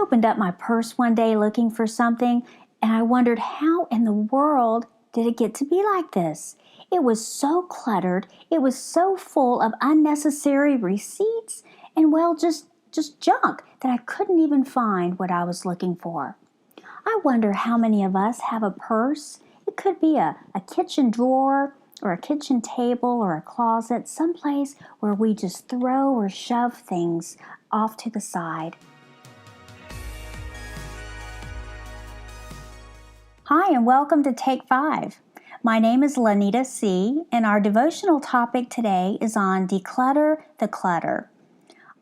opened up my purse one day looking for something, and I wondered how in the world did it get to be like this? It was so cluttered, it was so full of unnecessary receipts and, well, just junk that I couldn't even find what I was looking for. I wonder how many of us have a purse. It could be a kitchen drawer or a kitchen table or a closet, someplace where we just throw or shove things off to the side. Hi, and welcome to Take 5. My name is Lanita, Seay, and our devotional topic today is on Declutter the Clutter.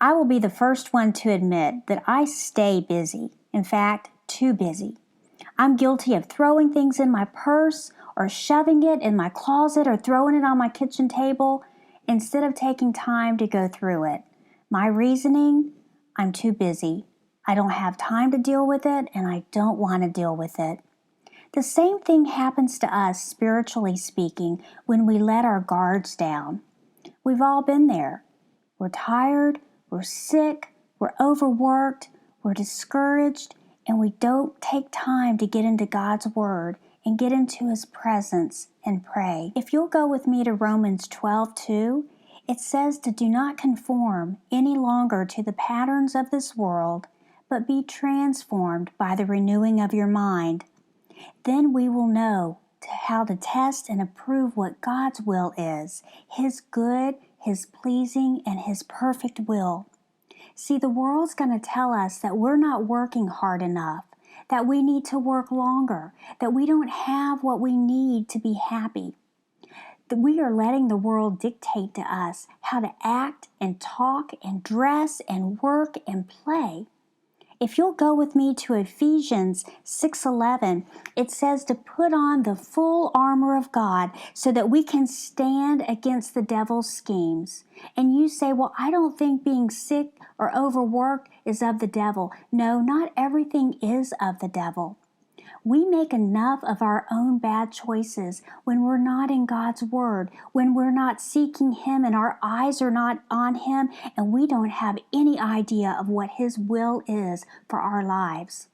I will be the first one to admit that I stay busy. In fact, too busy. I'm guilty of throwing things in my purse or shoving it in my closet or throwing it on my kitchen table instead of taking time to go through it. My reasoning? I'm too busy. I don't have time to deal with it, and I don't want to deal with it. The same thing happens to us, spiritually speaking, when we let our guards down. We've all been there. We're tired, we're sick, we're overworked, we're discouraged, and we don't take time to get into God's Word and get into His presence and pray. If you'll go with me to Romans 12:2, it says to do not conform any longer to the patterns of this world, but be transformed by the renewing of your mind. Then we will know how to test and approve what God's will is, His good, His pleasing, and His perfect will. See, the world's going to tell us that we're not working hard enough, that we need to work longer, that we don't have what we need to be happy. That we are letting the world dictate to us how to act and talk and dress and work and play. If you'll go with me to Ephesians 6:11, it says to put on the full armor of God so that we can stand against the devil's schemes. And you say, well, I don't think being sick or overworked is of the devil. No, not everything is of the devil. We make enough of our own bad choices when we're not in God's Word, when we're not seeking Him and our eyes are not on Him, and we don't have any idea of what His will is for our lives.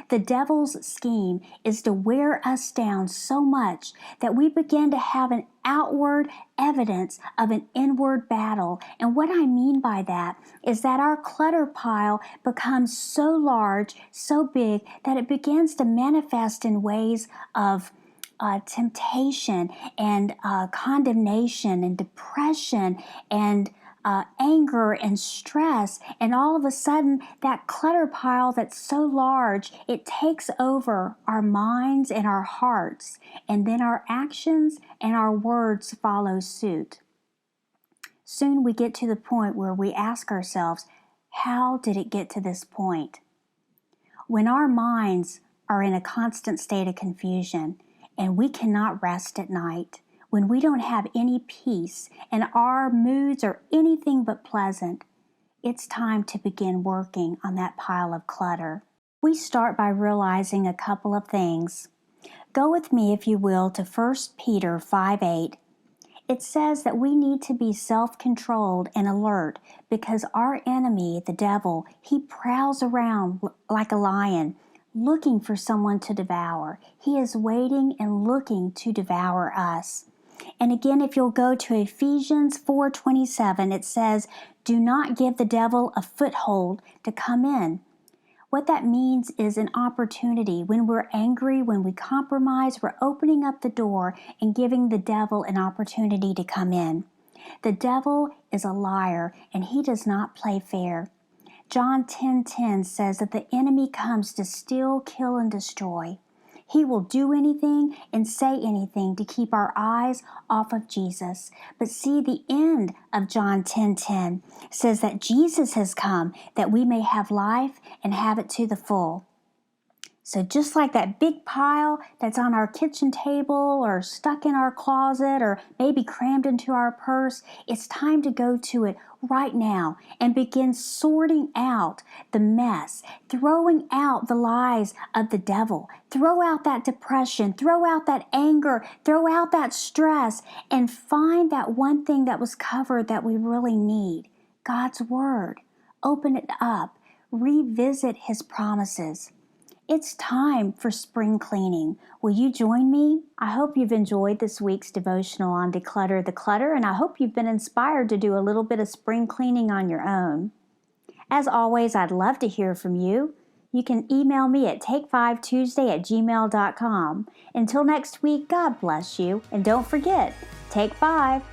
The devil's scheme is to wear us down so much that we begin to have an outward evidence of an inward battle. And what I mean by that is that our clutter pile becomes so large, so big, that it begins to manifest in ways of temptation and condemnation and depression and anger and stress, and all of a sudden that clutter pile that's so large, it takes over our minds and our hearts, and then our actions and our words follow suit. Soon we get to the point where we ask ourselves, how did it get to this point? When our minds are in a constant state of confusion and we cannot rest at night, when we don't have any peace and our moods are anything but pleasant, it's time to begin working on that pile of clutter. We start by realizing a couple of things. Go with me, if you will, to 1 Peter 5:8. It says that we need to be self-controlled and alert because our enemy, the devil, he prowls around like a lion, looking for someone to devour. He is waiting and looking to devour us. And again, if you'll go to Ephesians 4:27, it says, do not give the devil a foothold to come in. What that means is an opportunity. When we're angry, when we compromise, we're opening up the door and giving the devil an opportunity to come in. The devil is a liar, and he does not play fair. John 10:10 says that the enemy comes to steal, kill, and destroy. He will do anything and say anything to keep our eyes off of Jesus. But see, the end of John 10:10 says that Jesus has come that we may have life and have it to the full. So just like that big pile that's on our kitchen table or stuck in our closet or maybe crammed into our purse, it's time to go to it right now and begin sorting out the mess, throwing out the lies of the devil, throw out that depression, throw out that anger, throw out that stress, and find that one thing that was covered that we really need, God's Word. Open it up. revisit His promises. It's time for spring cleaning. Will you join me? I hope you've enjoyed this week's devotional on Declutter the Clutter, and I hope you've been inspired to do a little bit of spring cleaning on your own. As always, I'd love to hear from you. You can email me at take5tuesday@gmail.com. Until next week, God bless you. And don't forget, take 5.